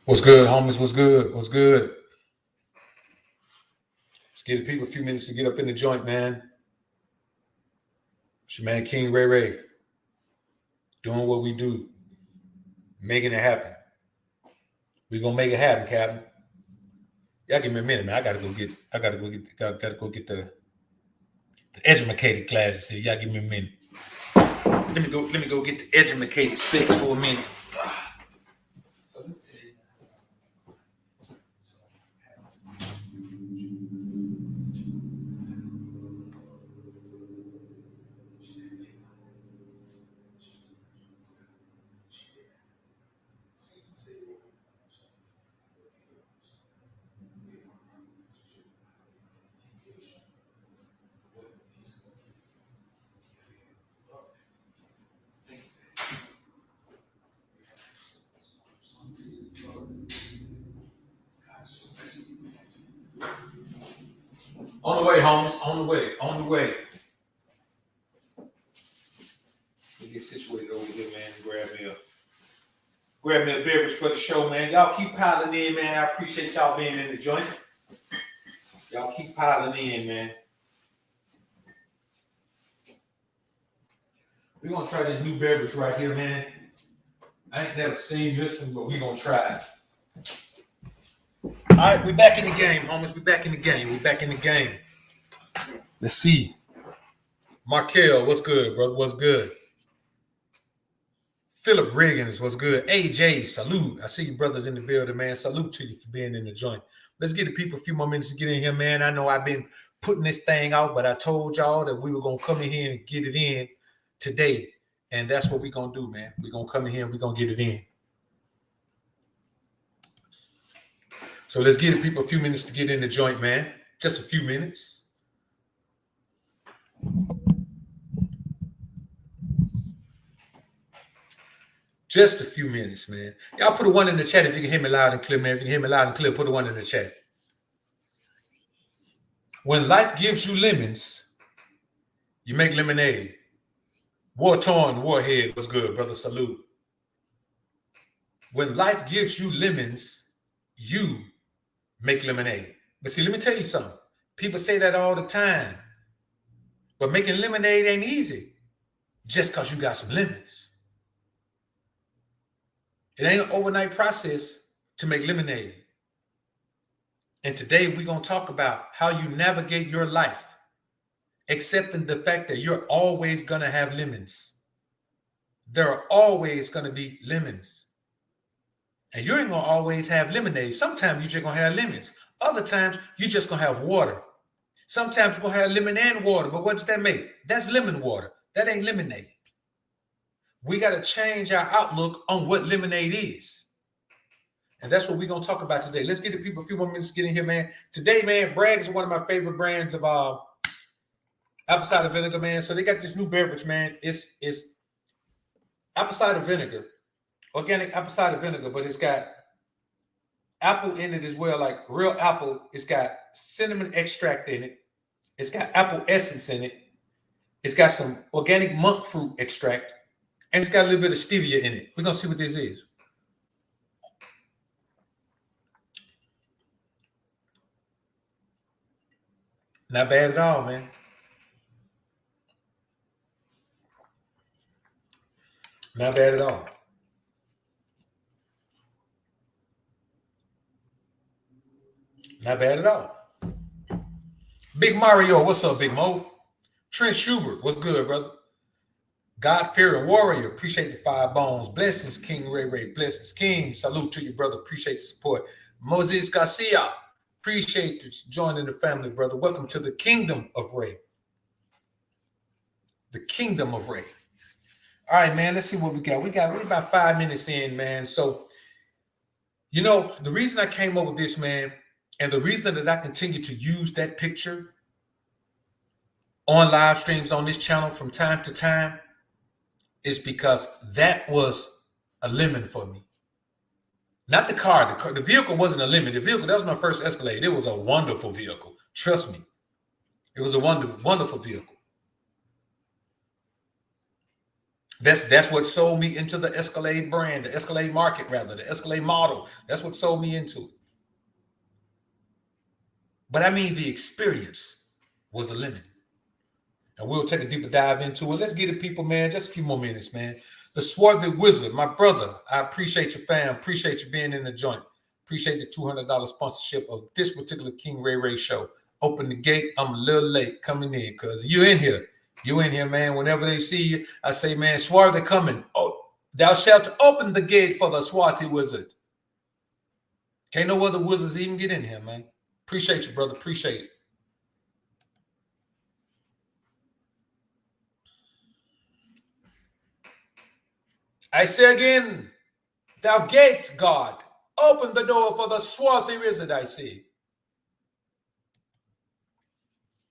What's good, homies? What's good? What's good? Let's give the people a few minutes to get up in the joint, man. It's your man King Ray, doing what we do, making it happen. We gonna make it happen, Captain. Y'all give me a minute, man. I gotta go get the educated classes here. Y'all give me a minute. Let me go get the educated specs for a minute. On the way, homies. On the way. On the way. Let me get situated over here, man. Grab me a beverage for the show, man. Y'all keep piling in, man. I appreciate y'all being in the joint. Y'all keep piling in, man. We're gonna try this new beverage right here, man. I ain't never seen this one, but we're gonna try it. All right, we back in the game, homies. We back in the game. We back in the game. Let's see. Markel, what's good, brother? What's good? Philip Riggins, what's good? AJ, salute. I see you brothers in the building, man. Salute to you for being in the joint. Let's give the people a few more minutes to get in here, man. I know I've been putting this thing out, but I told y'all that we were going to come in here and get it in today. And that's what we're going to do, man. We're going to come in here and we're going to get it in. So let's give the people a few minutes to get in the joint, man. Just a few minutes. Just a few minutes, man. Y'all put a one in the chat if you can hear me loud and clear, man. If you can hear me loud and clear, put a one in the chat. When life gives you lemons, you make lemonade. War-torn, warhead, what's good, brother? Salute. When life gives you lemons, you make lemonade. But see, let me tell you something. People say that all the time. But making lemonade ain't easy just because you got some lemons. It ain't an overnight process to make lemonade. And today we're going to talk about how you navigate your life, accepting the fact that you're always going to have lemons. There are always going to be lemons. And you ain't going to always have lemonade. Sometimes you're just going to have lemons. Other times you're just going to have water. Sometimes you're going to have lemon and water. But what does that make? That's lemon water. That ain't lemonade. We got to change our outlook on what lemonade is. And that's what we're going to talk about today. Let's give the people a few more minutes to get in here, man. Today, man, Bragg's is one of my favorite brands of apple cider vinegar, man. So they got this new beverage, man. It's apple cider vinegar, organic apple cider vinegar, but it's got apple in it as well, like real apple. It's got cinnamon extract in it. It's got apple essence in it. It's got some organic monk fruit extract. And it's got a little bit of stevia in it. We're going to see what this is. Not bad at all, man. Not bad at all. Not bad at all. Big Mario, what's up, Big Mo? Trent Schubert, what's good, brother? God-fearing warrior, appreciate the 5 bones. Blessings, King Ray. Blessings, King. Salute to you, brother. Appreciate the support. Moses Garcia, appreciate you joining the family, brother. Welcome to the Kingdom of Ray. The Kingdom of Ray. All right, man, let's see what we got. We're about 5 minutes in, man. So, you know, the reason I came up with this, man, and the reason that I continue to use that picture on live streams on this channel from time to time is because that was a lemon for me. Not the car. The vehicle wasn't a lemon. The vehicle, that was my first Escalade. It was a wonderful vehicle. Trust me. It was a wonderful, wonderful vehicle. That's what sold me into the Escalade brand, the Escalade market, rather, the Escalade model. That's what sold me into it. But I mean, the experience was a limit. And we'll take a deeper dive into it. Let's get it, people, man. Just a few more minutes, man. The Swarthy Wizard, my brother. I appreciate your fam. Appreciate you being in the joint. Appreciate the $200 sponsorship of this particular King Ray Ray show. Open the gate. I'm a little late coming in because you in here. You in here, man. Whenever they see you, I say, man, Swarthy coming. Oh, thou shalt open the gate for the Swarthy Wizard. Can't no other wizards even get in here, man. Appreciate you, brother. Appreciate it. I say again, thou gate, God, open the door for the Swarthy Wizard, I see.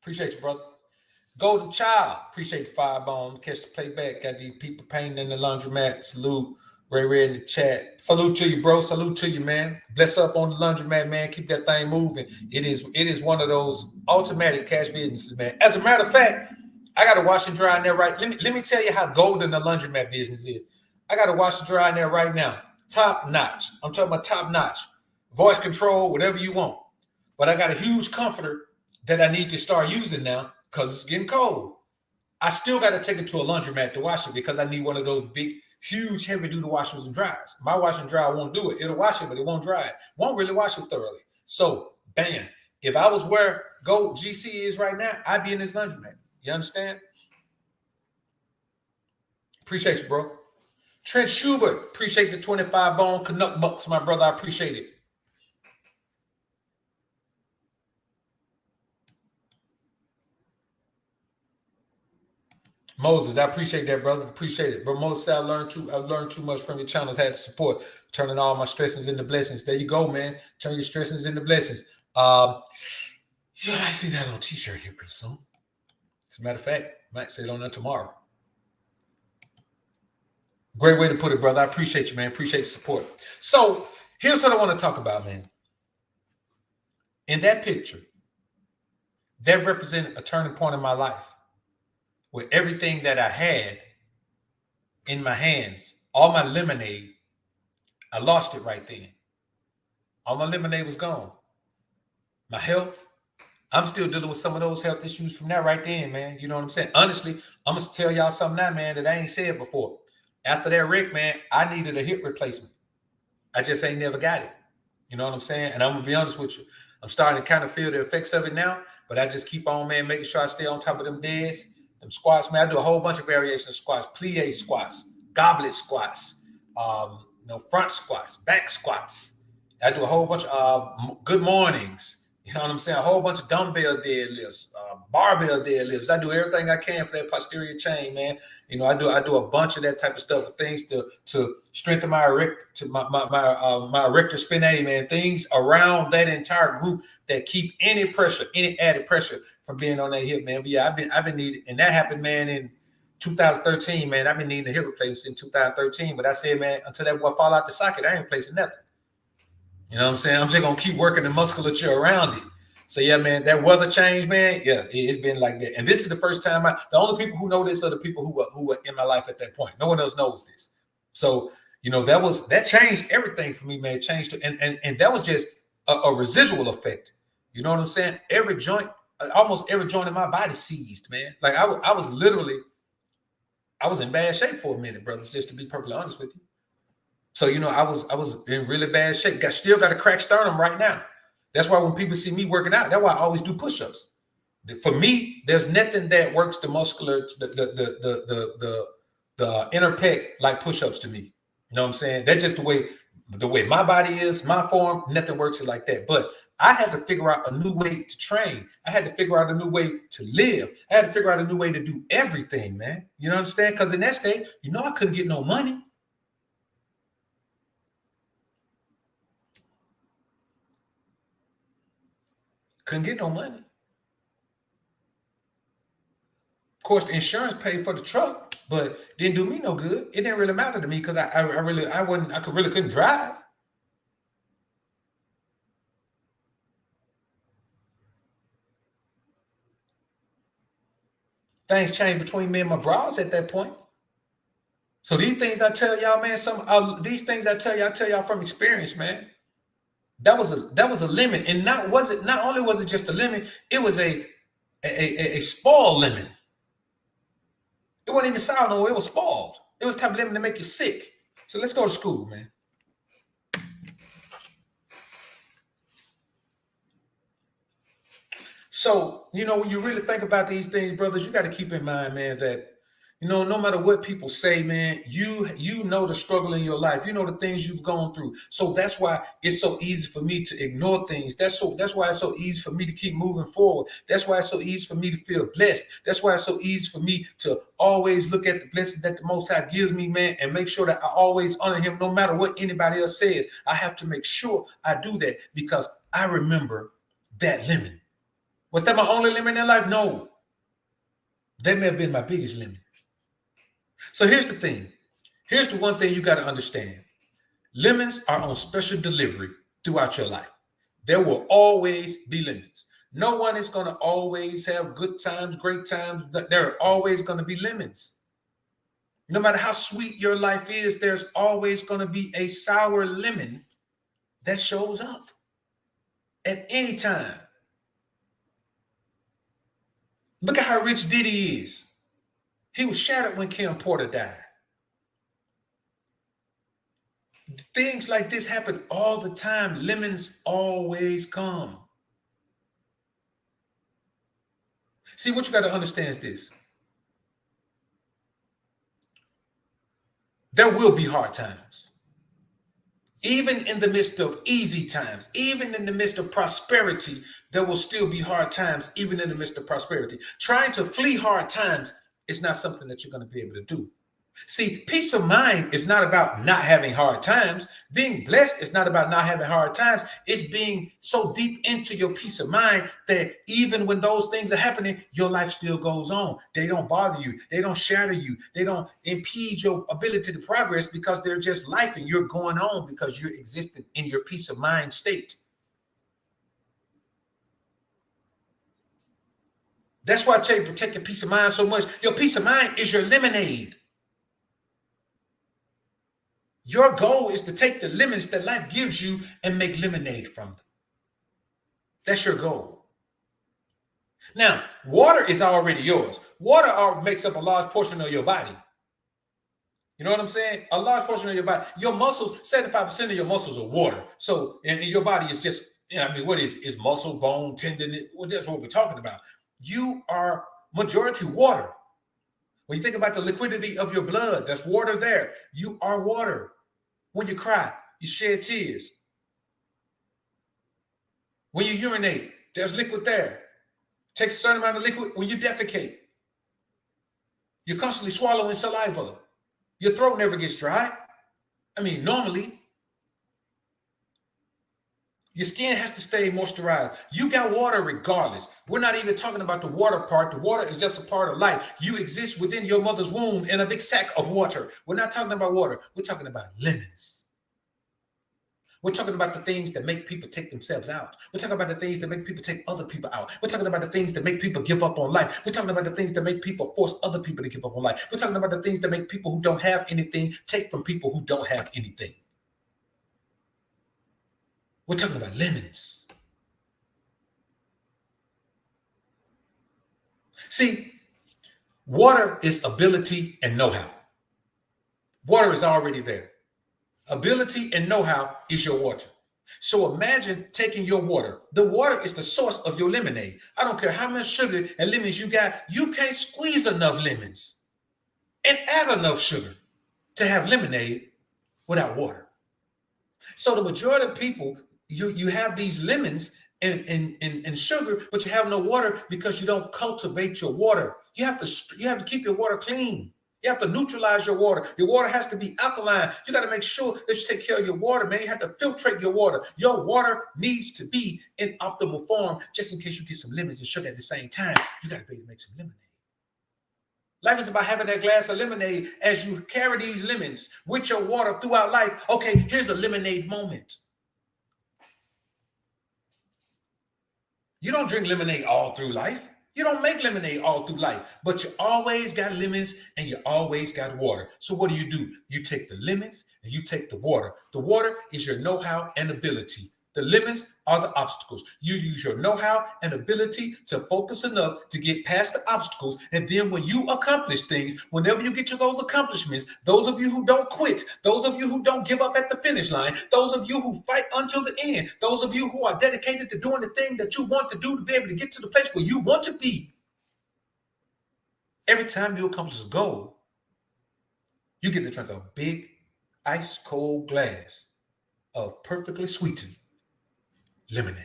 Appreciate you, brother. Golden Child, appreciate the firebomb. Catch the playback. Got these people painting in the laundromat. Salute. Ray Ray in the chat. Salute to you, bro. Salute to you, man. Bless up on the laundromat, man. Keep that thing moving. It is one of those automatic cash businesses, man. As a matter of fact, I got to wash and dry in there right. Let me tell you how golden the laundromat business is. I got to wash and dry in there right now. Top notch. I'm talking about top notch. Voice control, whatever you want. But I got a huge comforter that I need to start using now because it's getting cold. I still got to take it to a laundromat to wash it because I need one of those big, huge, heavy-duty washers and dryers. My wash and dry won't do it. It'll wash it, but it won't dry it. Won't really wash it thoroughly. So, bam. If I was where Gold GC is right now, I'd be in this laundromat. You understand? Appreciate you, bro. Trent Schubert, appreciate the 25 bone Canuck bucks, my brother. I appreciate it. Moses, I appreciate that, brother. Appreciate it. But Moses said, I've learned too much from your channels. Had to support, turning all my stressings into blessings. There you go, man. Turn your stressings into blessings. I see that on a t-shirt here pretty soon. As a matter of fact, I might say it on that tomorrow. Great way to put it, brother. I appreciate you, man. Appreciate the support. So here's what I want to talk about, man. In that picture, that represented a turning point in my life where everything that I had in my hands, all my lemonade, I lost it right then. All my lemonade was gone. My health, I'm still dealing with some of those health issues from that right then, man. You know what I'm saying? Honestly, I'm going to tell y'all something now, man, that I ain't said before. After that wreck, man, I needed a hip replacement. I just ain't never got it. You know what I'm saying? And I'm going to be honest with you. I'm starting to kind of feel the effects of it now, but I just keep on, man, making sure I stay on top of them deads, them squats, man. I do a whole bunch of variations of squats, plie squats, goblet squats, front squats, back squats. I do a whole bunch of good mornings. You know what I'm saying? A whole bunch of dumbbell deadlifts, barbell deadlifts. I do everything I can for that posterior chain, man. You know, I do a bunch of that type of stuff, things to strengthen my erector spinae, man. Things around that entire group that keep any pressure, any added pressure from being on that hip, man. But yeah, I've been needing, and that happened, man, in 2013, man. I've been needing a hip replacement in 2013, but I said, man, until that boy fall out the socket, I ain't replacing nothing. You know what I'm saying? I'm just going to keep working the musculature around it. So, yeah, man, that weather change, man, yeah, it's been like that. And this is the first time the only people who know this are the people who were in my life at that point. No one else knows this. So, you know, that changed everything for me, man. It changed. And that was just a residual effect. You know what I'm saying? Almost every joint in my body seized, man. Like I was in bad shape for a minute, brothers, just to be perfectly honest with you. So, you know, I was in really bad shape. Still got a cracked sternum right now. That's why when people see me working out, that's why I always do push-ups. For me, there's nothing that works the muscular, the inner pec like push-ups to me. You know what I'm saying? That's just the way my body is, my form. Nothing works it like that. But I had to figure out a new way to train. I had to figure out a new way to live. I had to figure out a new way to do everything, man. You know what I'm saying? Because in that state, you know, I couldn't get no money. Couldn't get no money. Of course, the insurance paid for the truck, but didn't do me no good. It didn't really matter to me because I couldn't drive. Things changed between me and my brows at that point. So these things I tell y'all, man, these things I tell y'all from experience, man. That was a lemon, and not only was it just a lemon, it was a spoiled lemon. It wasn't even sour no more, it was spoiled. It was the type of lemon to make you sick. So let's go to school, man. So, when you really think about these things, brothers, you got to keep in mind, man, that, no matter what people say, man, you know the struggle in your life. You know the things you've gone through. So that's why it's so easy for me to ignore things. That's why it's so easy for me to keep moving forward. That's why it's so easy for me to feel blessed. That's why it's so easy for me to always look at the blessings that the Most High gives me, man, and make sure that I always honor him no matter what anybody else says. I have to make sure I do that because I remember that lemon. Was that my only lemon in life? No. That may have been my biggest lemon. So here's the thing. Here's the one thing you got to understand. Lemons are on special delivery throughout your life. There will always be lemons. No one is going to always have good times, great times. There are always going to be lemons. No matter how sweet your life is, there's always going to be a sour lemon that shows up at any time. Look at how rich Diddy is. He was shattered when Kim Porter died. Things like this happen all the time. Lemons always come. See, what you got to understand is this. There will be hard times. Even in the midst of easy times, even in the midst of prosperity, there will still be hard times, even in the midst of prosperity. Trying to flee hard times is not something that you're going to be able to do. See, peace of mind is not about not having hard times. Being blessed is not about not having hard times. It's being so deep into your peace of mind that even when those things are happening, your life still goes on. They don't bother you. They don't shatter you. They don't impede your ability to progress because they're just life and you're going on because you're existing in your peace of mind state. That's why I tell you, protect your peace of mind so much. Your peace of mind is your lemonade. Your goal is to take the lemons that life gives you and make lemonade from them. That's your goal. Now, water is already yours. Water makes up a large portion of your body. You know what I'm saying? A large portion of your body. Your muscles, 75% of your muscles are water. So, and your body is just, what is muscle, bone, tendon? Well, that's what we're talking about. You are majority water. When you think about the liquidity of your blood, there's water there. You are water. When you cry, you shed tears. When you urinate, there's liquid there. It takes a certain amount of liquid when you defecate. You're constantly swallowing saliva. Your throat never gets dry. Normally. Your skin has to stay moisturized. You got water regardless. We're not even talking about the water part. The water is just a part of life. You exist within your mother's womb in a big sack of water. We're not talking about water. We're talking about lemons. We're talking about the things that make people take themselves out. We're talking about the things that make people take other people out. We're talking about the things that make people give up on life. We're talking about the things that make people force other people to give up on life. We're talking about the things that make people who don't have anything take from people who don't have anything. We're talking about lemons. See, water is ability and know-how. Water is already there. Ability and know-how is your water. So imagine taking your water. The water is the source of your lemonade. I don't care how much sugar and lemons you got. You can't squeeze enough lemons and add enough sugar to have lemonade without water. So the majority of people, you have these lemons and sugar, but you have no water because you don't cultivate your water. You have to keep your water clean. You have to neutralize your water. Your water has to be alkaline. You got to make sure that you take care of your water, man. You have to filtrate your water. Your water needs to be in optimal form just in case you get some lemons and sugar at the same time. You got to be able to make some lemonade. Life is about having that glass of lemonade as you carry these lemons with your water throughout life. Okay, here's a lemonade moment. You don't drink lemonade all through life. You don't make lemonade all through life, but you always got lemons and you always got water. So what do? You take the lemons and you take the water. The water is your know-how and ability. The lemons are the obstacles. You use your know-how and ability to focus enough to get past the obstacles. And then when you accomplish things, whenever you get to those accomplishments, those of you who don't quit, those of you who don't give up at the finish line, those of you who fight until the end, those of you who are dedicated to doing the thing that you want to do to be able to get to the place where you want to be, every time you accomplish a goal, you get to drink a big ice cold glass of perfectly sweetened lemonade.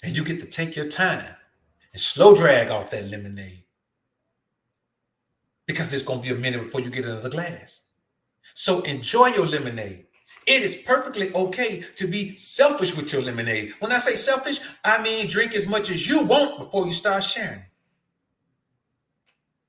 And you get to take your time and slow drag off that lemonade, because it's going to be a minute before you get another glass. So enjoy your lemonade. It is perfectly okay to be selfish with your lemonade. When I say selfish, I mean drink as much as you want before you start sharing.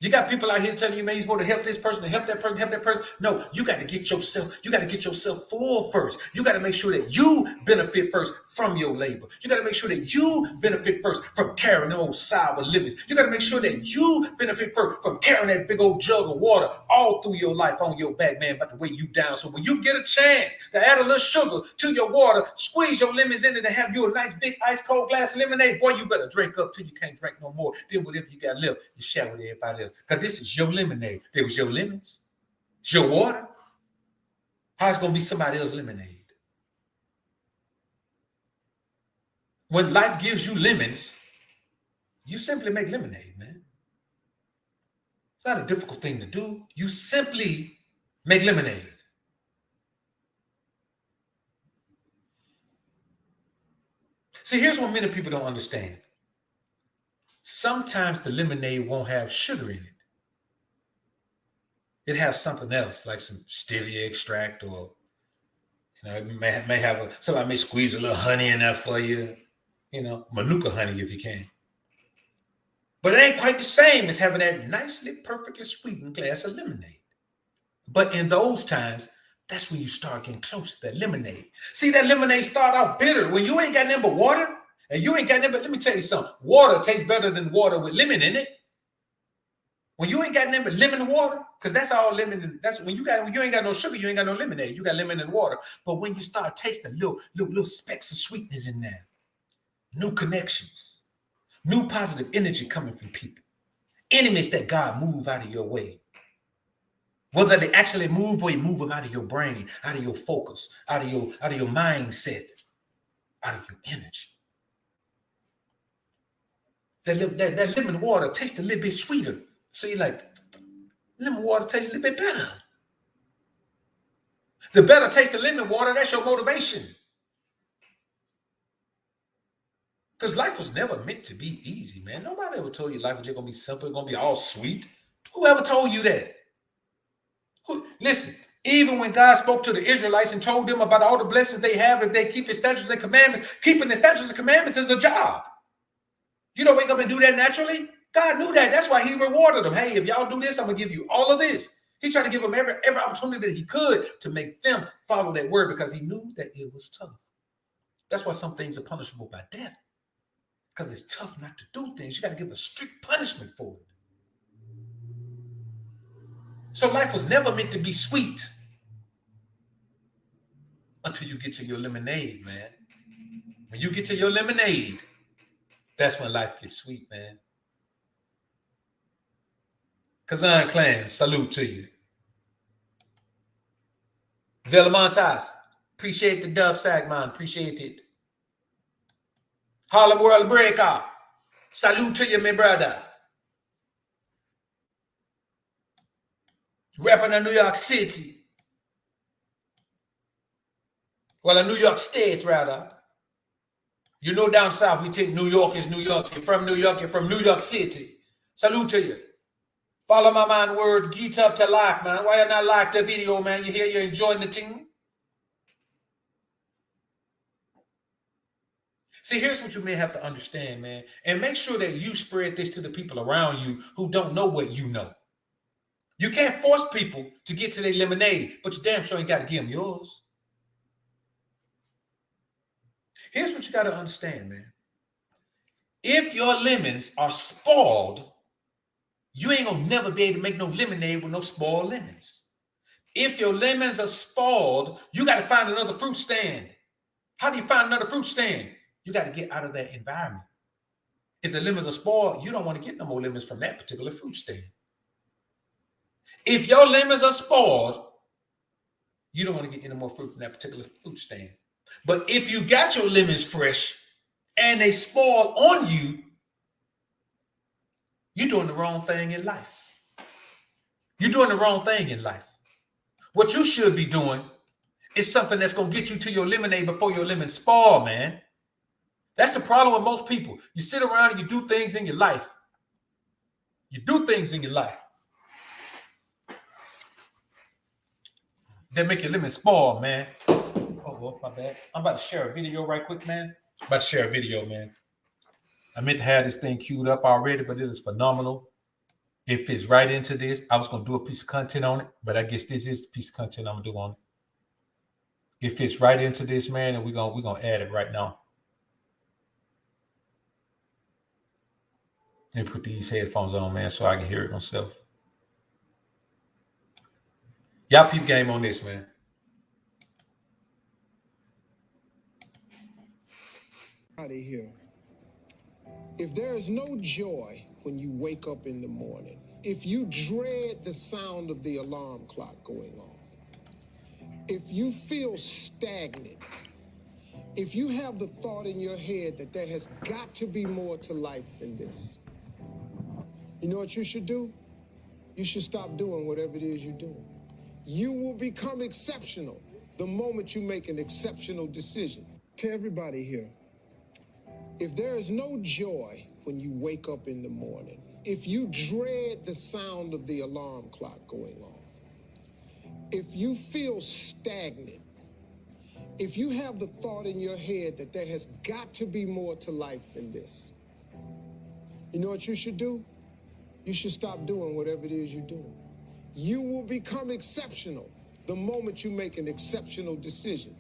You got people out here telling you, man, you're supposed to help this person, to help that person, help that person. No, you got to get yourself full first. You got to make sure that you benefit first from your labor. You got to make sure that you benefit first from carrying them old sour lemons. You got to make sure that you benefit first from carrying that big old jug of water all through your life on your back, man, about to weigh you down. So when you get a chance to add a little sugar to your water, squeeze your lemons in it and have you a nice big ice cold glass of lemonade, boy, you better drink up till you can't drink no more. Then whatever you got left, you share with everybody else. Because this is your lemonade. It was your lemons. It's your water. How's it going to be somebody else's lemonade? When life gives you lemons, you simply make lemonade, man. It's not a difficult thing to do. You simply make lemonade. See, here's what many people don't understand. Sometimes the lemonade won't have sugar in it. It has something else, like some stevia extract, or it may have somebody may squeeze a little honey in there for you, Manuka honey if you can. But it ain't quite the same as having that nicely, perfectly sweetened glass of lemonade. But in those times, that's when you start getting close to that lemonade. See, that lemonade start out bitter when you ain't got nothing but water, and you ain't got nothing but, let me tell you something, water tastes better than water with lemon in it. When you ain't got nothing but lemon and water, because that's all lemon. That's when you ain't got no sugar, you ain't got no lemonade. You got lemon and water. But when you start tasting little specks of sweetness in there, new connections, new positive energy coming from people, enemies that God move out of your way. Whether they actually move or you move them out of your brain, out of your focus, out of your mindset, out of your energy. That lemon water tastes a little bit sweeter. So you're like, lemon water tastes a little bit better. The better taste of lemon water, that's your motivation. Because life was never meant to be easy, man. Nobody ever told you life was just going to be simple, it's going to be all sweet. Whoever told you that? Listen, even when God spoke to the Israelites and told them about all the blessings they have if they keep his statutes and commandments, keeping the statutes and commandments is a job. You don't wake up and do that naturally. God knew that. That's why he rewarded them. Hey, if y'all do this, I'm going to give you all of this. He tried to give them every opportunity that he could to make them follow that word, because he knew that it was tough. That's why some things are punishable by death, because it's tough not to do things. You got to give a strict punishment for it. So life was never meant to be sweet until you get to your lemonade, man. When you get to your lemonade, that's when life gets sweet, man. Kazan Clan, salute to you. Villamontas, appreciate the dub sack, man. Appreciate it. Harlem World Breaker, salute to you, my brother. Rapping in New York City. Well, in New York State, rather. You know, down south, we take New York is New York. You're from New York, you're from New York City. Salute to you. Follow my man word, get up to like, man. Why you not like the video, man? You hear you're enjoying the thing? See, here's what you may have to understand, man. And make sure that you spread this to the people around you who don't know what you know. You can't force people to get to their lemonade, but you damn sure ain't got to give them yours. Here's what you got to understand, man. If your lemons are spoiled, you ain't gonna never be able to make no lemonade with no spoiled lemons. If your lemons are spoiled, you got to find another fruit stand. How do you find another fruit stand? You got to get out of that environment. If the lemons are spoiled, you don't want to get no more lemons from that particular fruit stand. If your lemons are spoiled, you don't want to get any more fruit from that particular fruit stand. But if you got your lemons fresh and they spoil on you, you're doing the wrong thing in life. You're doing the wrong thing in life. What you should be doing is something that's going to get you to your lemonade before your lemon spoil, man. That's the problem with most people. You sit around and you do things in your life. You do things in your life that make your lemon spoil, man. Oh, my bad. I'm about to share a video right quick, man. I'm about to share a video, man. I meant to have this thing queued up already, but it is phenomenal. It fits right into this. I was going to do a piece of content on it, but I guess this is the piece of content I'm going to do on it. It fits right into this, man, and we're gonna add it right now. And put these headphones on, man, so I can hear it myself. Y'all peep game on this, man. Out of here. If there is no joy when you wake up in the morning, if you dread the sound of the alarm clock going off, if you feel stagnant, if you have the thought in your head that there has got to be more to life than this, you know what you should do? You should stop doing whatever it is you're doing. You will become exceptional the moment you make an exceptional decision. To everybody here, if there is no joy when you wake up in the morning, if you dread the sound of the alarm clock going off, if you feel stagnant, if you have the thought in your head that there has got to be more to life than this, you know what you should do? You should stop doing whatever it is you're doing. You will become exceptional the moment you make an exceptional decision.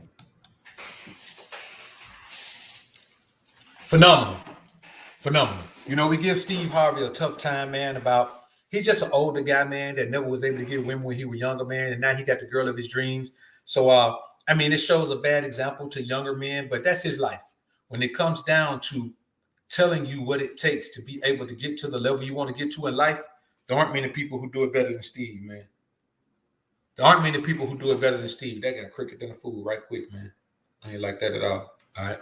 Phenomenal. Phenomenal. You know, we give Steve Harvey a tough time, man, about he's just an older guy, man, that never was able to get women when he was younger, man, and now he got the girl of his dreams. So, I mean, it shows a bad example to younger men, but that's his life. When it comes down to telling you what it takes to be able to get to the level you want to get to in life, there aren't many people who do it better than Steve, man. There aren't many people who do it better than Steve. That got cricket than a fool right quick, man. I ain't like that at all. All right.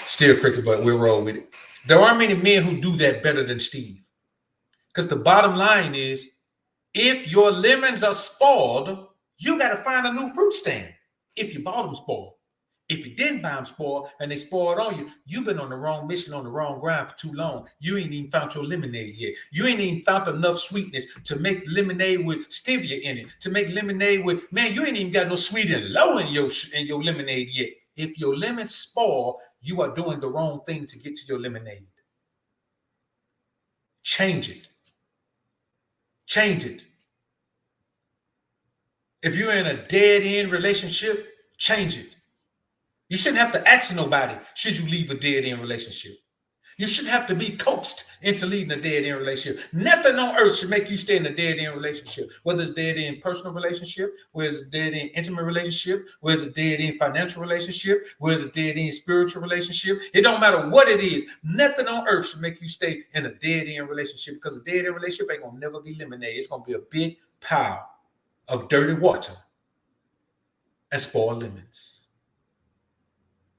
Still cricket, but we'll roll with it. There aren't many men who do that better than Steve. Because the bottom line is, if your lemons are spoiled, you got to find a new fruit stand. If you bought them spoiled. If you didn't buy them spoiled and they spoiled on you, you've been on the wrong mission, on the wrong grind for too long. You ain't even found your lemonade yet. You ain't even found enough sweetness to make lemonade with stevia in it. To make lemonade with, man, you ain't even got no sweet and low in your lemonade yet. If your lemons spoil, you are doing the wrong thing to get to your lemonade. Change it. Change it. If you're in a dead-end relationship, change it. You shouldn't have to ask nobody, should you leave a dead-end relationship? You shouldn't have to be coaxed into leaving a dead-end relationship. Nothing on earth should make you stay in a dead-end relationship, whether it's dead-end personal relationship, whether it's dead-end intimate relationship, whether it's a dead-end financial relationship, whether it's a dead-end spiritual relationship. It don't matter what it is. Nothing on earth should make you stay in a dead-end relationship, because a dead-end relationship ain't going to never be lemonade. It's going to be a big pile of dirty water and spoiled lemons.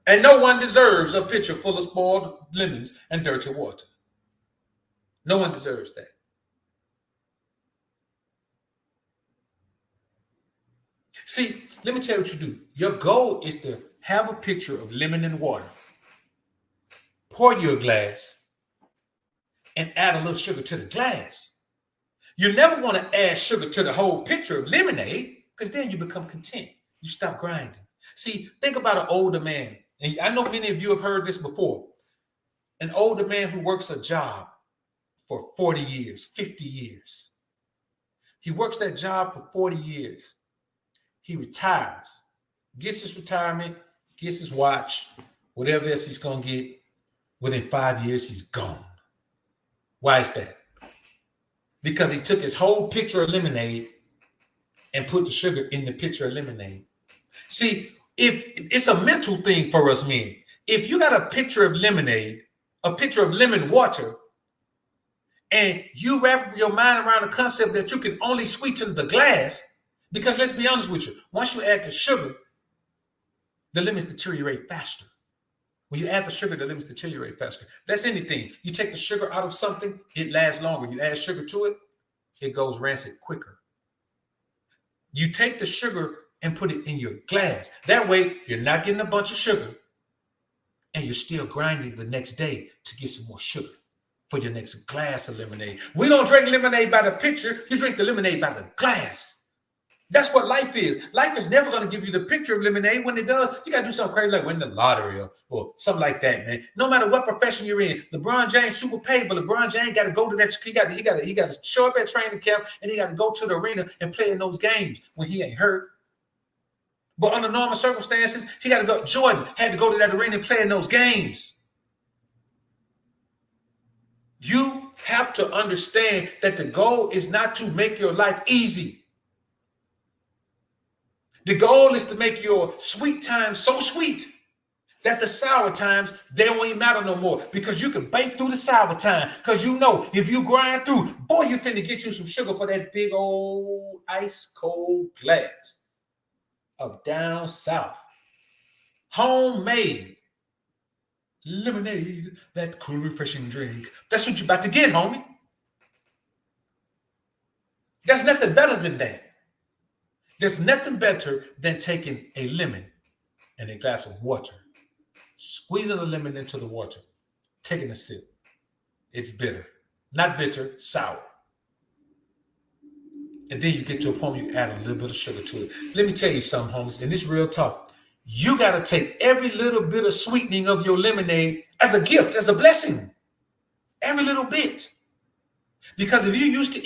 And no one deserves a pitcher full of spoiled lemons and dirty water. No one deserves that. See, let me tell you what you do. Your goal is to have a picture of lemon and water. Pour your glass and add a little sugar to the glass. You never want to add sugar to the whole picture of lemonade, because then you become content. You stop grinding. See, think about an older man. And I know many of you have heard this before. An older man who works a job for 40 years, 50 years. He works that job for 40 years. He retires, gets his retirement, gets his watch, whatever else he's going to get. Within 5 years, he's gone. Why is that? Because he took his whole pitcher of lemonade and put the sugar in the pitcher of lemonade. See, if it's a mental thing for us men, if you got a pitcher of lemonade, a pitcher of lemon water, and you wrap your mind around the concept that you can only sweeten the glass, because let's be honest with you, once you add the sugar, the lemons deteriorate faster. When you add the sugar, the lemons deteriorate faster. That's anything. You take the sugar out of something, it lasts longer. You add sugar to it, it goes rancid quicker. You take the sugar and put it in your glass. That way, you're not getting a bunch of sugar, and you're still grinding the next day to get some more sugar for your next glass of lemonade. We don't drink lemonade by the pitcher. You drink the lemonade by the glass. That's what life is. Life is never going to give you the picture of lemonade. When it does, you got to do something crazy like win the lottery or something like that, man. No matter what profession you're in, LeBron James super paid, but LeBron James got to go to that. He got to show up at training camp, and he got to go to the arena and play in those games when he ain't hurt. But under normal circumstances, he got to go. Jordan had to go to that arena and play in those games. You have to understand that the goal is not to make your life easy. The goal is to make your sweet times so sweet that the sour times, they don't even matter no more, because you can bake through the sour time, because you know if you grind through, boy, you finna get you some sugar for that big old ice cold glass of down south. Homemade lemonade, that cool, refreshing drink. That's what you're about to get, homie. There's nothing better than that. There's nothing better than taking a lemon and a glass of water, squeezing the lemon into the water, taking a sip. It's bitter. Not bitter, sour. And then you get to a point where you add a little bit of sugar to it. Let me tell you something, homies, and this is real talk. You got to take every little bit of sweetening of your lemonade as a gift, as a blessing. Every little bit. Because if you're used to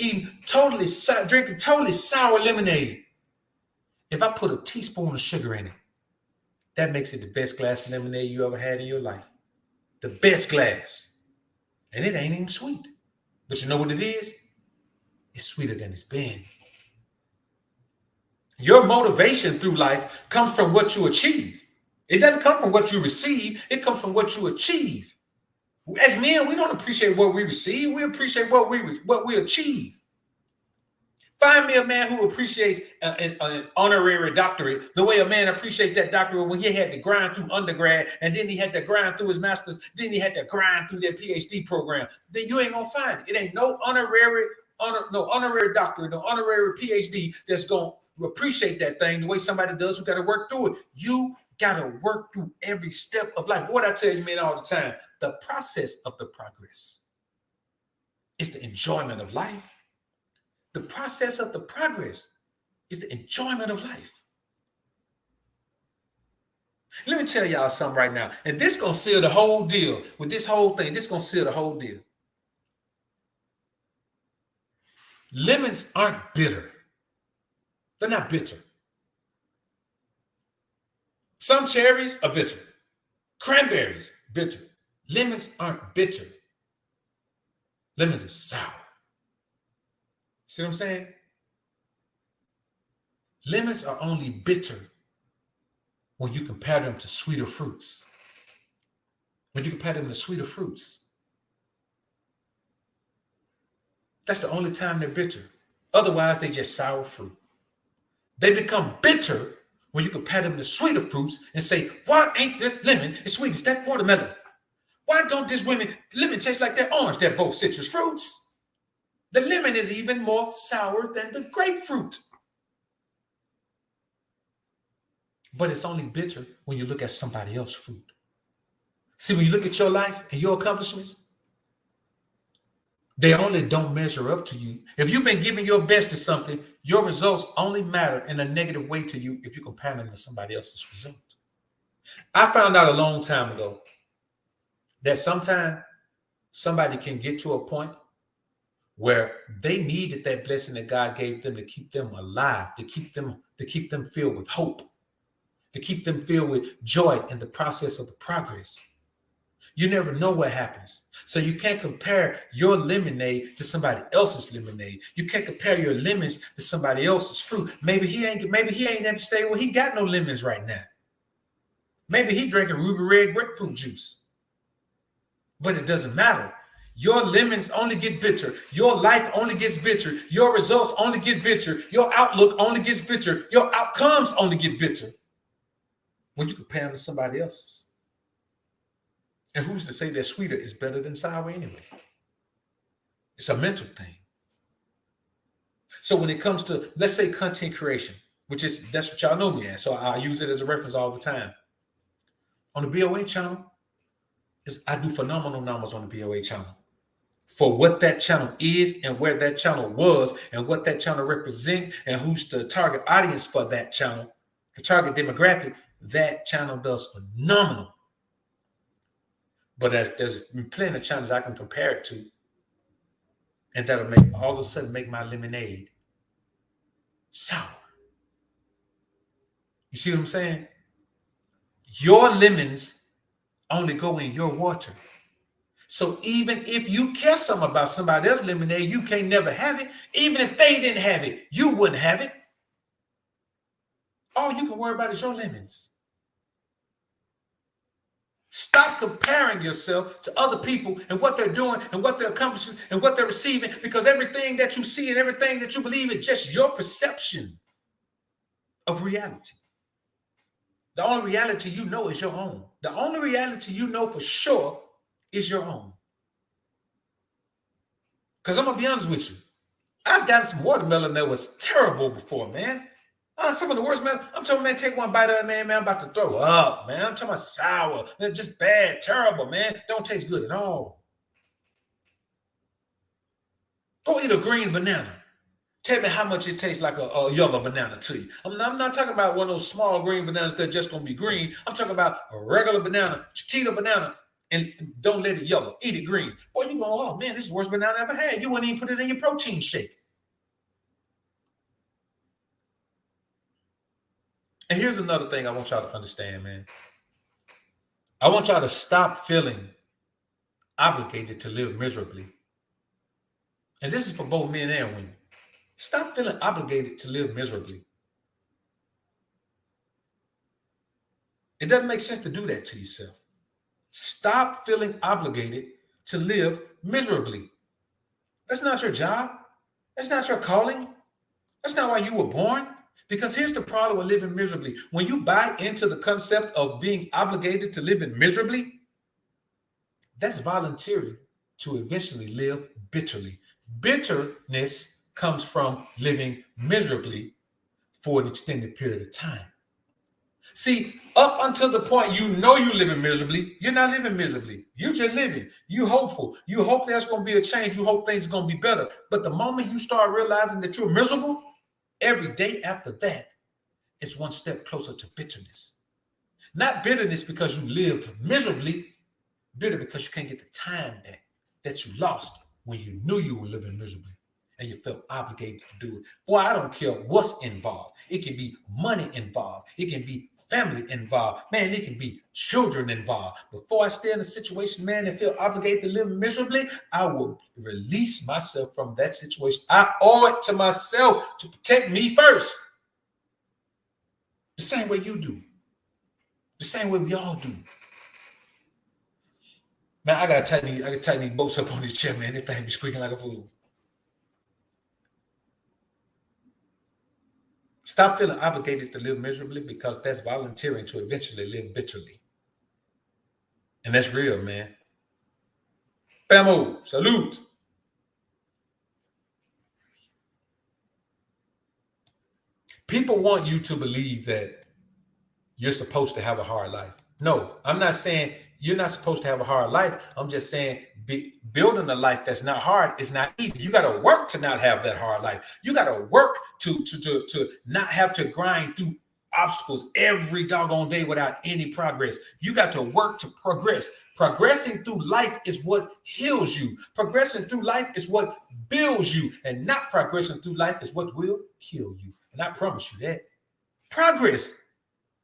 drinking totally sour lemonade, if I put a teaspoon of sugar in it, that makes it the best glass of lemonade you ever had in your life. The best glass. And it ain't even sweet. But you know what it is? It's sweeter than it's been. Your motivation through life comes from what you achieve. It doesn't come from what you receive. It comes from what you achieve. As men, we don't appreciate what we receive. We appreciate what we achieve. Find me a man who appreciates an honorary doctorate the way a man appreciates that doctorate when he had to grind through undergrad, and then he had to grind through his master's, then he had to grind through that PhD program. Then you ain't gonna find it. It ain't no honorary doctorate, no honorary PhD that's gonna appreciate that thing the way somebody does who got to work through it. You got to work through every step of life. What I tell you, man, all the time, the process of the progress is the enjoyment of life. The process of the progress is the enjoyment of life. Let me tell y'all something right now, and this gonna seal the whole deal with this whole thing. This gonna seal the whole deal. Lemons aren't bitter. They're not bitter. Some cherries are bitter. Cranberries, bitter. Lemons aren't bitter. Lemons are sour. See what I'm saying? Lemons are only bitter when you compare them to sweeter fruits. When you compare them to sweeter fruits. That's the only time they're bitter. Otherwise, they're just sour fruit. They become bitter when you compare them to sweeter fruits and say, why ain't this lemon as sweet as that watermelon? Why don't this lemon taste like that orange? They're both citrus fruits. The lemon is even more sour than the grapefruit. But it's only bitter when you look at somebody else's fruit. See, when you look at your life and your accomplishments, they only don't measure up to you. If you've been giving your best to something, your results only matter in a negative way to you if you compare them to somebody else's result. I found out a long time ago that sometimes somebody can get to a point where they needed that blessing that God gave them to keep them alive, to keep them filled with hope, to keep them filled with joy in the process of the progress. You never know what happens. So you can't compare your lemonade to somebody else's lemonade. You can't compare your lemons to somebody else's fruit. Maybe he ain't at the stage where he got no lemons right now. Maybe he drinking ruby red grapefruit juice. But it doesn't matter. Your lemons only get bitter. Your life only gets bitter. Your results only get bitter. Your outlook only gets bitter. Your outcomes only get bitter when you compare them to somebody else's. And who's to say that sweeter is better than sour anyway? It's a mental thing. So when it comes to, let's say, content creation, that's what y'all know me as. So I use it as a reference all the time. On the BOA channel, I do phenomenal numbers on the BOA channel for what that channel is and where that channel was and what that channel represents and who's the target audience for that channel, the target demographic. That channel does phenomenal. But there's plenty of channels I can compare it to, and that'll all of a sudden make my lemonade sour. You see what I'm saying? Your lemons only go in your water. So even if you care something about somebody else's lemonade, you can't never have it. Even if they didn't have it, you wouldn't have it. All you can worry about is your lemons. Stop comparing yourself to other people and what they're doing and what they're accomplishing and what they're receiving, because everything that you see and everything that you believe is just your perception of reality. The only reality you know is your own. The only reality you know for sure is your own. Because I'm going to be honest with you. I've gotten some watermelon that was terrible before, man. Some of the worst, man. I'm talking, man, take one bite of it, man. I'm about to throw up, man. I'm talking about sour. Man, just bad, terrible, man. Don't taste good at all. Go eat a green banana. Tell me how much it tastes like a yellow banana to you. I'm not talking about one of those small green bananas that are just going to be green. I'm talking about a regular banana, Chiquita banana, and don't let it yellow. Eat it green. Boy, you go, oh, man, this is the worst banana I ever had. You wouldn't even put it in your protein shake. And here's another thing I want y'all to understand, man. I want y'all to stop feeling obligated to live miserably. And this is for both men and women. Stop feeling obligated to live miserably. It doesn't make sense to do that to yourself. Stop feeling obligated to live miserably. That's not your job. That's not your calling. That's not why you were born. Because here's the problem with living miserably. When you buy into the concept of being obligated to living miserably, that's volunteering to eventually live bitterly. Bitterness comes from living miserably for an extended period of time. See, up until the point you know you're living miserably, you're not living miserably. You're just living. You're hopeful. You hope there's going to be a change. You hope things are going to be better. But the moment you start realizing that you're miserable, every day after that is one step closer to bitterness. Not bitterness because you lived miserably, bitter because you can't get the time back that you lost when you knew you were living miserably and you felt obligated to do it. Boy, I don't care what's involved. It can be money involved. It can be family involved. Man, it can be children involved. Before I stay in a situation, man, and feel obligated to live miserably, I will release myself from that situation. I owe it to myself to protect me first. The same way you do. The same way we all do. Man, I gotta tighten these bolts up on this chair, man. This thing be squeaking like a fool. Stop feeling obligated to live miserably, because that's volunteering to eventually live bitterly. And that's real, man. Famo, salute. People want you to believe that you're supposed to have a hard life. No, I'm not saying you're not supposed to have a hard life. I'm just saying building a life that's not hard is not easy. You got to work to not have that hard life. You got to work to not have to grind through obstacles every doggone day without any progress. You got to work to progress. Progressing through life is what heals you. Progressing through life is what builds you. And not progressing through life is what will kill you. And I promise you that. Progress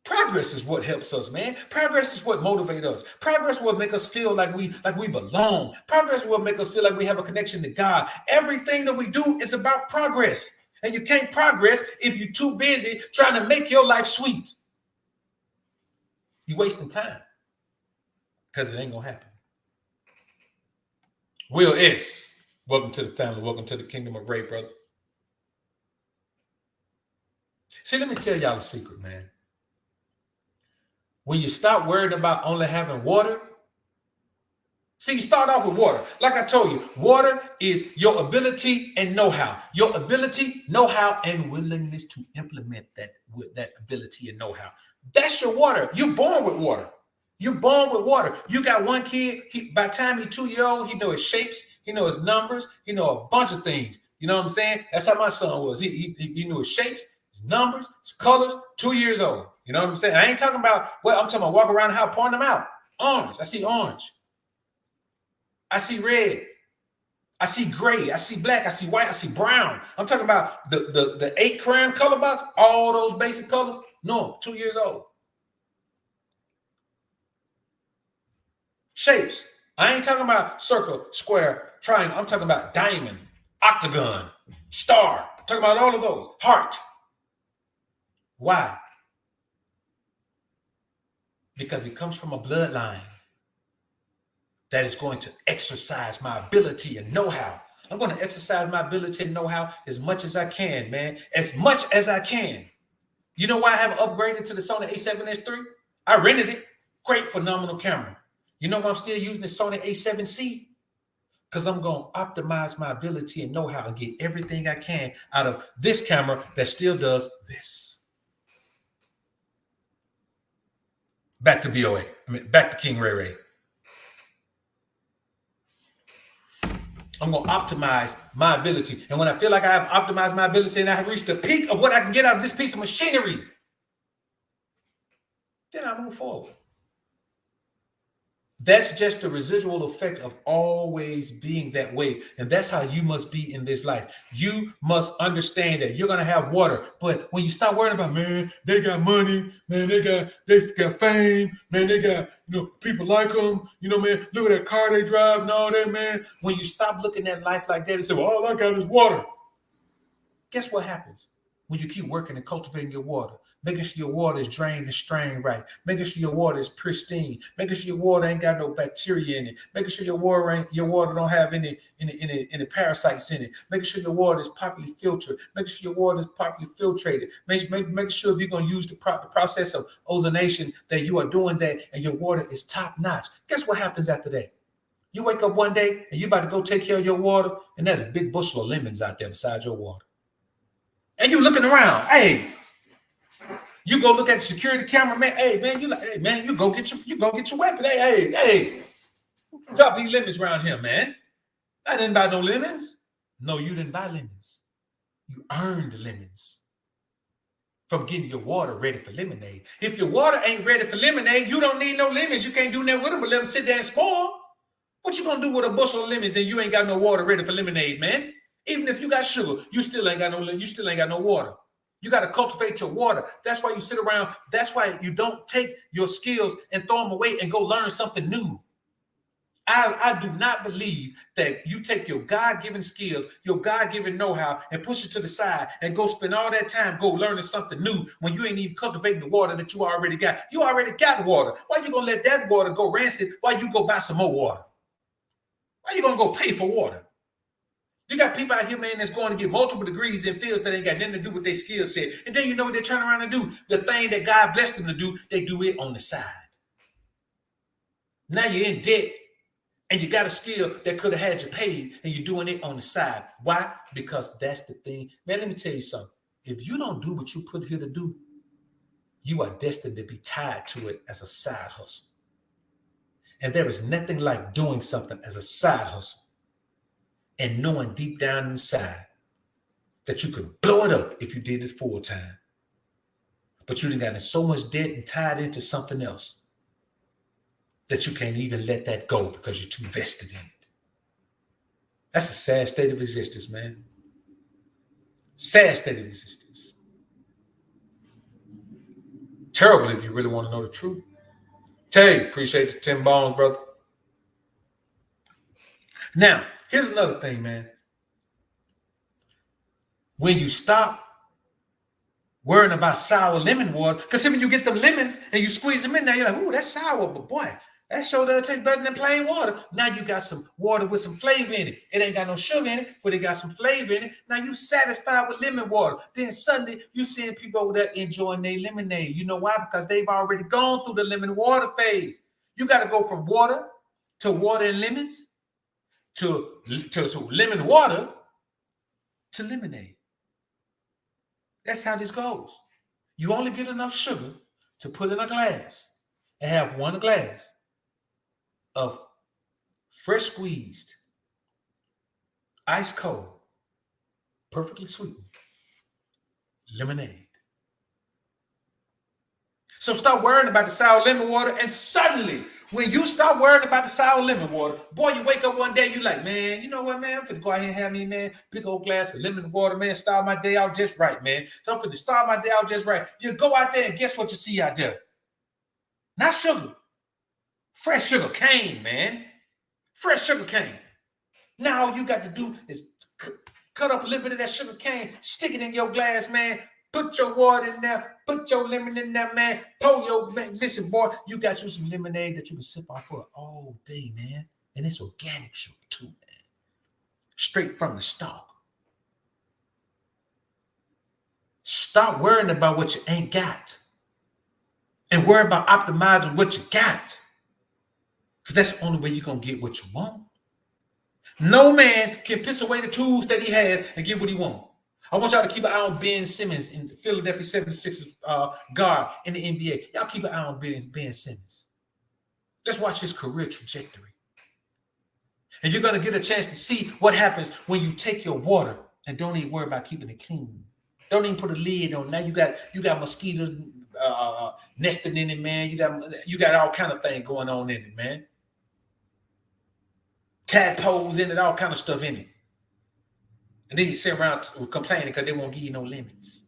Progress is what helps us, man. Progress is what motivates us. Progress will make us feel like we belong. Progress will make us feel like we have a connection to God. Everything that we do is about progress. And you can't progress if you're too busy trying to make your life sweet. You're wasting time because it ain't gonna happen. Will S. Welcome to the family. Welcome to the kingdom of Ray, brother. See, let me tell y'all a secret, man. When you stop worrying about only having water, see, you start off with water. Like I told you, water is your ability and know-how. Your ability, know-how, and willingness to implement that ability and know-how. That's your water. You're born with water. You're born with water. You got one kid, by the time he's 2 years old, he knows his shapes, he knows his numbers, he knows a bunch of things. You know what I'm saying? That's how my son was. He knew his shapes, his numbers, his colors, 2 years old. You know what I'm saying? I ain't talking about, I'm talking about walking around the house, pointing them out. Orange. I see orange. I see red. I see gray. I see black. I see white. I see brown. I'm talking about the 8 crayon color box, all those basic colors. No, 2 years old. Shapes. I ain't talking about circle, square, triangle. I'm talking about diamond, octagon, star. I'm talking about all of those. Heart. Why? Because it comes from a bloodline that is going to exercise my ability and know-how. I'm going to exercise my ability and know-how as much as I can, man. As much as I can. You know why I have upgraded to the Sony a7S III? I rented it. Great, phenomenal camera. You know why I'm still using the Sony a7C? Because I'm going to optimize my ability and know-how and get everything I can out of this camera that still does this. Back to BOA. Back to King Ray Ray. I'm going to optimize my ability. And when I feel like I have optimized my ability and I have reached the peak of what I can get out of this piece of machinery, then I move forward. That's just the residual effect of always being that way. And that's how you must be in this life. You must understand that you're going to have water. But when you start worrying about, man, they got money, man, they got fame, man, they got, people like them, man, look at that car they drive and all that, man. When you stop looking at life like that and say, well, all I got is water. Guess what happens? When you keep working and cultivating your water, making sure your water is drained and strained right, making sure your water is pristine, making sure your water ain't got no bacteria in it, making sure your water don't have any parasites in it, making sure your water is properly filtered, making sure your water is properly filtrated, making sure if you're going to use the process of ozonation that you are doing that and your water is top notch. Guess what happens after that? You wake up one day and you about to go take care of your water, and there's a big bushel of lemons out there beside your water. And you looking around, hey, you go look at the security camera, man. Hey, man, you go get your weapon. Hey, drop these lemons around here, man. I didn't buy no lemons. No, you didn't buy lemons. You earned the lemons from getting your water ready for lemonade. If your water ain't ready for lemonade, you don't need no lemons. You can't do nothing with them but let them sit there and spoil. What you gonna do with a bushel of lemons and you ain't got no water ready for lemonade, man? Even if you got sugar, you still ain't got no water. You got to cultivate your water. That's why you sit around. That's why you don't take your skills and throw them away and go learn something new. I do not believe that you take your God-given skills, your God-given know-how, and push it to the side and go spend all that time go learning something new when you ain't even cultivating the water that you already got. You already got water. Why you gonna let that water go rancid while you go buy some more water? Why you gonna go pay for water? You got people out here, man, that's going to get multiple degrees in fields that ain't got nothing to do with their skill set. And then you know what they turn around and do? The thing that God blessed them to do, they do it on the side. Now you're in debt and you got a skill that could have had you paid and you're doing it on the side. Why? Because that's the thing. Man, let me tell you something. If you don't do what you put here to do, you are destined to be tied to it as a side hustle. And there is nothing like doing something as a side hustle and knowing deep down inside that you could blow it up if you did it full time. But you done gotten so much debt and tied into something else that you can't even let that go because you're too vested in it. That's a sad state of existence, man. Sad state of existence. terrible if you really want to know the truth. Tay, appreciate the 10 bones, brother. Now, here's another thing, man. When you stop worrying about sour lemon water, because when you get them lemons and you squeeze them in there, you're like, ooh, that's sour, but boy, that sure does taste better than plain water. Now you got some water with some flavor in it. It ain't got no sugar in it, but it got some flavor in it. Now you satisfied with lemon water. Then suddenly you seeing people over there enjoying their lemonade. You know why? Because they've already gone through the lemon water phase. You got to go from water and lemons to lemon water to lemonade. That's how this goes. You only get enough sugar to put in a glass and have one glass of fresh squeezed, ice cold, perfectly sweetened lemonade. So stop worrying about the sour lemon water, and suddenly, when you stop worrying about the sour lemon water, boy, you wake up one day, you like, man, you know what, man? I'm finna go out here and have me, man, big old glass of lemon water, man, start my day out just right, man. So I'm finna start my day out just right. You go out there and guess what you see out there? Not sugar. Fresh sugar cane, man. Fresh sugar cane. Now all you got to do is cut up a little bit of that sugar cane, stick it in your glass, man. Put your water in there. Put your lemon in there, man. Pour your, man. Listen, boy, you got you some lemonade that you can sip on for all day, man. And it's organic sugar too, man. Straight from the stalk. Stop worrying about what you ain't got. And worry about optimizing what you got. Because that's the only way you're going to get what you want. No man can piss away the tools that he has and get what he wants. I want y'all to keep an eye on Ben Simmons in the Philadelphia 76ers guard in the NBA. Y'all keep an eye on Ben Simmons. Let's watch his career trajectory. And you're going to get a chance to see what happens when you take your water and don't even worry about keeping it clean. Don't even put a lid on. Now you got mosquitoes nesting in it, man. You got all kind of things going on in it, man. Tadpoles in it, all kind of stuff in it. And then you sit around complaining because they won't give you no lemons.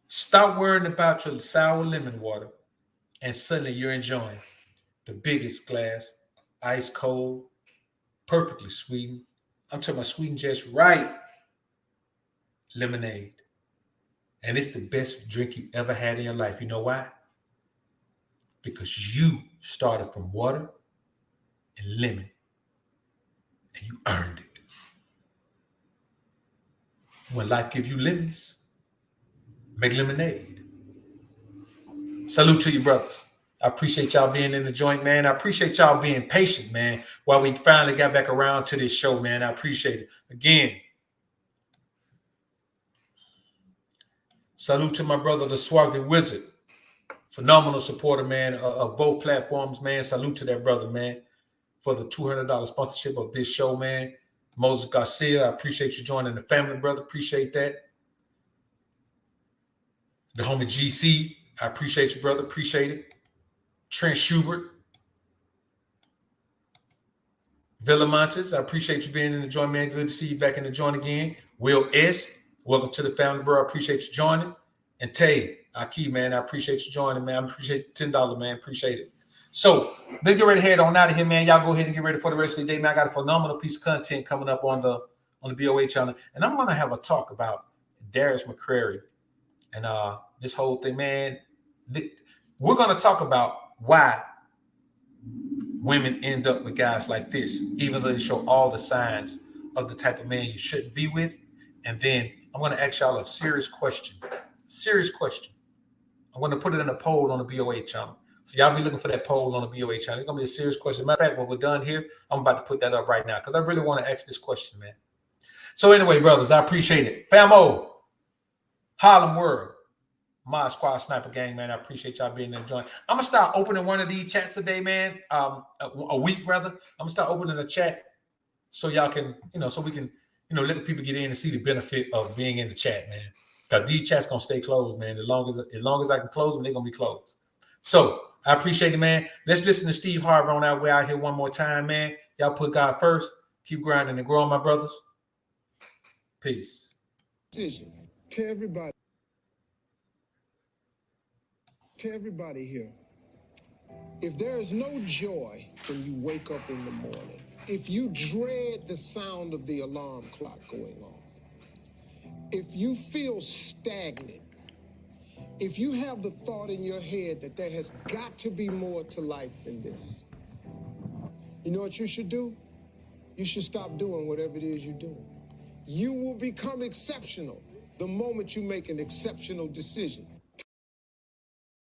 Stop worrying about your sour lemon water, and suddenly you're enjoying the biggest glass of ice cold, perfectly sweetened. I'm talking about sweetened just right lemonade. And it's the best drink you ever had in your life. You know why? Because you started from water and lemon. And you earned it. When life gives you lemons, make lemonade. Salute to you, brothers. I appreciate y'all being in the joint, man. I appreciate y'all being patient, man, while we finally got back around to this show, man. I appreciate it. Again, salute to my brother, the Swarthy Wizard. Phenomenal supporter, man, of both platforms, man. Salute to that brother, man, for the $200 sponsorship of this show, man. Moses Garcia, I appreciate you joining the family, brother. Appreciate that. The homie GC, I appreciate you, brother. Appreciate it. Trent Schubert. Villamontes, I appreciate you being in the joint, man. Good to see you back in the joint again. Will S., welcome to the family, bro. I appreciate you joining. And Tay, Aki, man, I appreciate you joining, man. I appreciate $10, man. Appreciate it. So let's get ready to head on out of here, man. Y'all go ahead and get ready for the rest of the day, man. I got a phenomenal piece of content coming up on the BOA channel, and I'm gonna have a talk about Darius McCrary and this whole thing, man. We're gonna talk about why women end up with guys like this, even though they show all the signs of the type of man you shouldn't be with. And then I'm gonna ask y'all a serious question. I'm gonna put it in a poll on the BOA channel. So y'all be looking for that poll on the BOA channel. It's going to be a serious question. Matter of fact, when we're done here, I'm about to put that up right now because I really want to ask this question, man. So anyway, brothers, I appreciate it. Famo, Harlem World, Mod Squad Sniper Gang, man. I appreciate y'all being in the joint. I'm going to start opening one of these chats today, man. A week, rather. I'm going to start opening a chat so y'all can, so we can, let the people get in and see the benefit of being in the chat, man. Because these chats going to stay closed, man. As long as I can close them, they're going to be closed. So I appreciate it, man. Let's listen to Steve Harvey on our way out here one more time, man. Y'all put God first. Keep grinding and growing, my brothers. Peace. Decision. To everybody here, if there is no joy when you wake up in the morning, if you dread the sound of the alarm clock going off, if you feel stagnant, if you have the thought in your head that there has got to be more to life than this, you know what you should do? You should stop doing whatever it is you're doing. You will become exceptional the moment you make an exceptional decision.